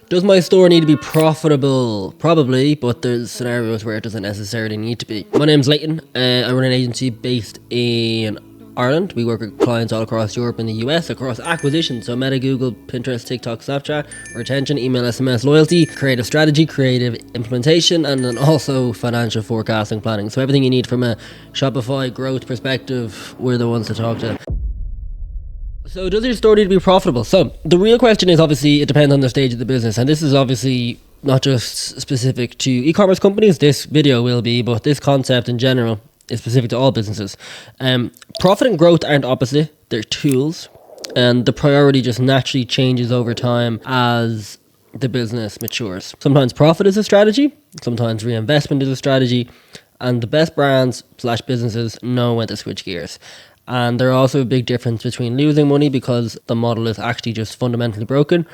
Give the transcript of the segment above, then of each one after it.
Does my store need to be profitable? Probably, but there's scenarios where it doesn't necessarily need to be. My name's Leighton. I run an agency based in Ireland. We work with clients all across Europe and the US across acquisitions, so Meta, Google, Pinterest, TikTok, Snapchat, retention, email, SMS, loyalty, creative strategy, creative implementation, and then also financial forecasting planning. So everything you need from a Shopify growth perspective, we're the ones to talk to. So does your store need to be profitable? So the real question is, obviously it depends on the stage of the business, and this is obviously not just specific to e-commerce companies. This video will be, but this concept in general is specific to all businesses. Profit and growth aren't opposite, they're tools, and the priority just naturally changes over time as the business matures. Sometimes profit is a strategy, sometimes reinvestment is a strategy, and the best brands / businesses know when to switch gears. And there's also a big difference between losing money because the model is actually just fundamentally broken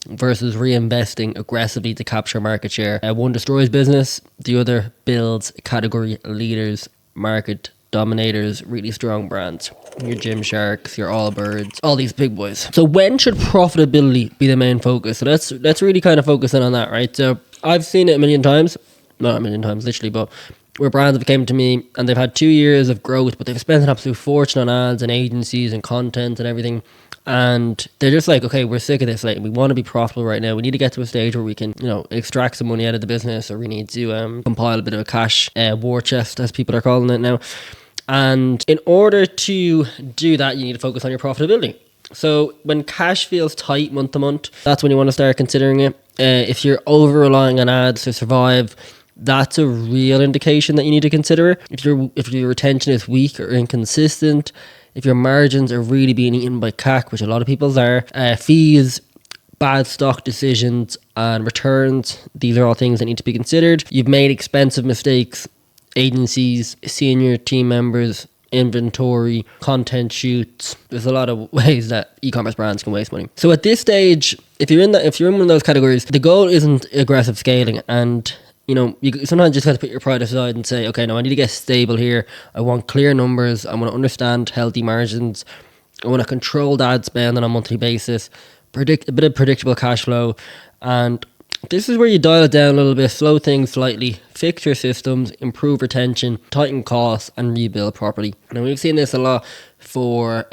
versus reinvesting aggressively to capture market share. One destroys business, the other builds category leaders, market dominators, really strong brands. Your Gymsharks, your Allbirds, all these big boys. So when should profitability be the main focus? So let's really kind of focus in on that, right? So I've seen it a million times, not a million times literally, but where brands have came to me and they've had 2 years of growth, but they've spent an absolute fortune on ads and agencies and content and everything. And they're just like, okay, we're sick of this. Like, we want to be profitable right now. We need to get to a stage where we can, extract some money out of the business, or we need to compile a bit of a cash war chest, as people are calling it now. And in order to do that, you need to focus on your profitability. So when cash feels tight month to month, that's when you want to start considering it. If you're over relying on ads to survive, that's a real indication that you need to consider it. If your retention is weak or inconsistent, if your margins are really being eaten by CAC, which a lot of people's are, fees, bad stock decisions, and returns, these are all things that need to be considered. You've made expensive mistakes, agencies, senior team members, inventory, content shoots. There's a lot of ways that e-commerce brands can waste money. So at this stage, if you're in one of those categories, the goal isn't aggressive scaling, and you sometimes just have to put your pride aside and say, okay, no, I need to get stable here. I want clear numbers. I want to understand healthy margins. I want to control ad spend on a monthly basis, predict a bit of predictable cash flow. And this is where you dial it down a little bit, slow things slightly, fix your systems, improve retention, tighten costs, and rebuild properly. Now, we've seen this a lot for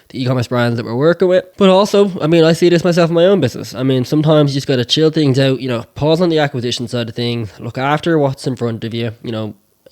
the e-commerce brands that we're working with, but also, I see this myself in my own business. Sometimes you just got to chill things out, pause on the acquisition side of things, look after what's in front of you.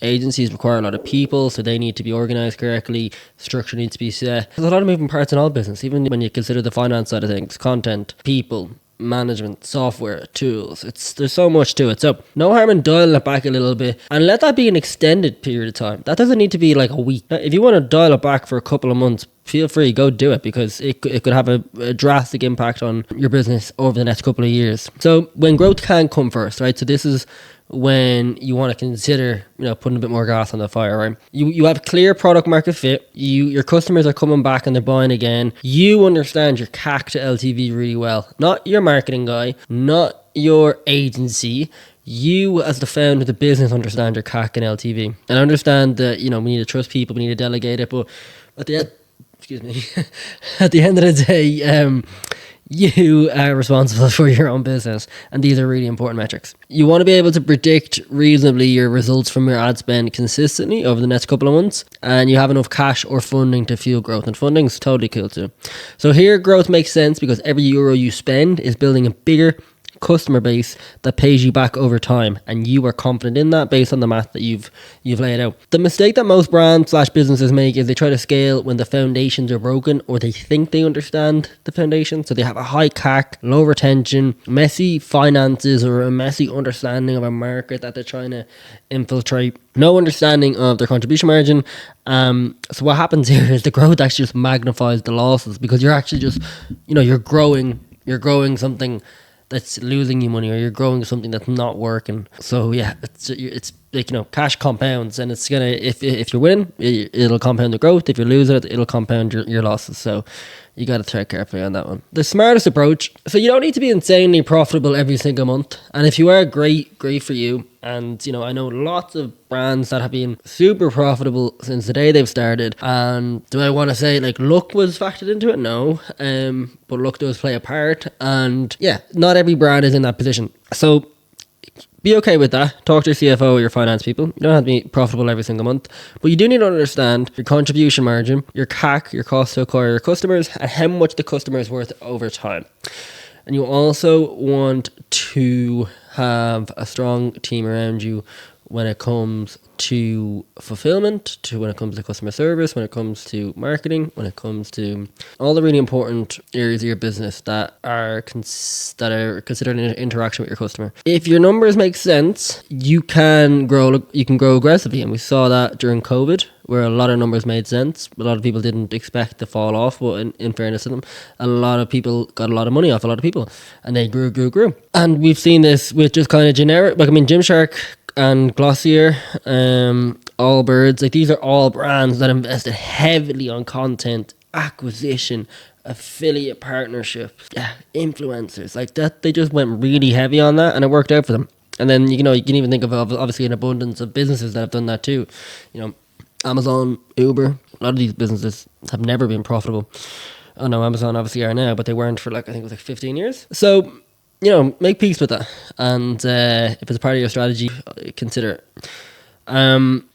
Agencies require a lot of people, so they need to be organized correctly, structure needs to be set. There's a lot of moving parts in all business, even when you consider the finance side of things, content, people, management, software, tools. There's so much to it. So no harm in dialing it back a little bit, and let that be an extended period of time. That doesn't need to be like a week. If you want to dial it back for a couple of months, feel free, go do it, because it could have a drastic impact on your business over the next couple of years. So when growth can come first, right? So this is when you want to consider, putting a bit more gas on the fire, right? You have clear product market fit. Your customers are coming back and they're buying again. You understand your CAC to LTV really well. Not your marketing guy, not your agency. You, as the founder of the business, understand your CAC and LTV, and understand that, we need to trust people, we need to delegate it. But at the end, at the end of the day, you are responsible for your own business, and these are really important metrics. You want to be able to predict reasonably your results from your ad spend consistently over the next couple of months, and you have enough cash or funding to fuel growth, and funding's totally cool too. So here, growth makes sense because every euro you spend is building a bigger customer base that pays you back over time, and you are confident in that based on the math that you've laid out. The mistake that most brands / businesses make is they try to scale when the foundations are broken, or they think they understand the foundation. So they have a high CAC, low retention, messy finances, or a messy understanding of a market that they're trying to infiltrate, no understanding of their contribution margin. So what happens here is the growth actually just magnifies the losses, because you're actually just, you're growing something that's losing you money, or you're growing something that's not working. So yeah, it's like, cash compounds, and it's gonna, if you're winning, it'll compound the growth. If you're losing it, it'll compound your losses. So you got to tread carefully on that one. The smartest approach, so you don't need to be insanely profitable every single month, and if you are, great for you. And I know lots of brands that have been super profitable since the day they've started. And do I want to say like luck was factored into it? No, but luck does play a part, and yeah, not every brand is in that position. So be okay with that. Talk to your CFO or your finance people. You don't have to be profitable every single month, but you do need to understand your contribution margin, your CAC, your cost to acquire your customers, and how much the customer is worth over time. And you also want to have a strong team around you when it comes to fulfillment, when it comes to customer service, when it comes to marketing, when it comes to all the really important areas of your business that are considered an interaction with your customer. If your numbers make sense, you can grow aggressively, and we saw that during COVID, where a lot of numbers made sense. A lot of people didn't expect to fall off, but in fairness to them, a lot of people got a lot of money off a lot of people, and they grew. And we've seen this with just kind of generic, Gymshark and Glossier, Allbirds, like these are all brands that invested heavily on content, acquisition, affiliate partnerships, influencers, like that. They just went really heavy on that, and it worked out for them. And then you can even think of obviously an abundance of businesses that have done that too. Amazon, Uber, a lot of these businesses have never been profitable. I know Amazon obviously are now, but they weren't for I think it was 15 years. So make peace with that, and if it's part of your strategy, consider it.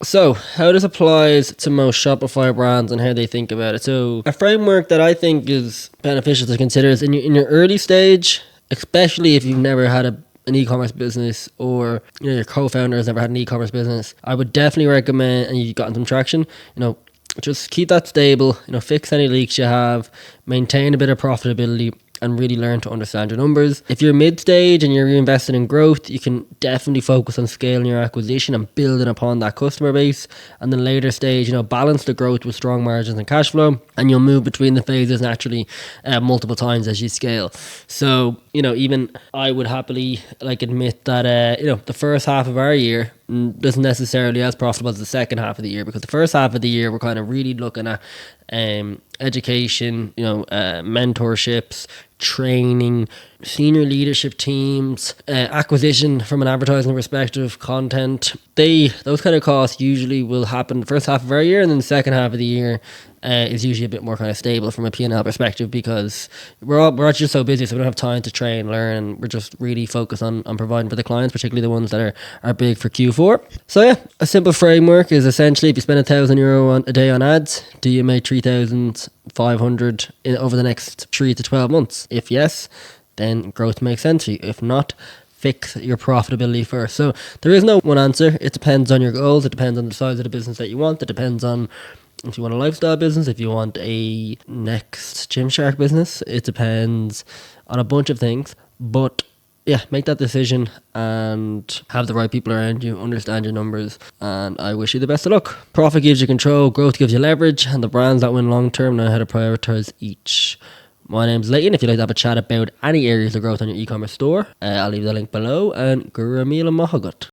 So how this applies to most Shopify brands and how they think about it. So a framework that I think is beneficial to consider is in your early stage, especially if you've never had an e-commerce business, or your co-founder has never had an e-commerce business, I would definitely recommend, and you've gotten some traction, just keep that stable, fix any leaks you have, maintain a bit of profitability, and really learn to understand your numbers. If you're mid-stage and you're reinvesting in growth, you can definitely focus on scaling your acquisition and building upon that customer base. And then later stage, balance the growth with strong margins and cash flow, and you'll move between the phases naturally multiple times as you scale. So, even I would happily admit that, the first half of our year isn't necessarily as profitable as the second half of the year, because the first half of the year we're kind of really looking at education, mentorships, training, senior leadership teams, acquisition from an advertising perspective, content. Those kind of costs usually will happen the first half of our year, and then the second half of the year is usually a bit more kind of stable from a P&L perspective, because we're just so busy, so we don't have time to train, learn, and we're just really focused on providing for the clients, particularly the ones that are big for Q4. So yeah, a simple framework is essentially, if you spend €1,000 a day on ads, do you make 3,500 over the next 3 to 12 months? If yes, then growth makes sense for you. If not, fix your profitability first. So there is no one answer. It depends on your goals. It depends on the size of the business that you want. It depends on if you want a lifestyle business, if you want a next Gymshark business. It depends on a bunch of things. But yeah, make that decision and have the right people around you, understand your numbers, and I wish you the best of luck. Profit gives you control, growth gives you leverage, and the brands that win long term know how to prioritize each. My name's Leighton. If you'd like to have a chat about any areas of growth on your e-commerce store, I'll leave the link below, and Gura Mila Mahagut.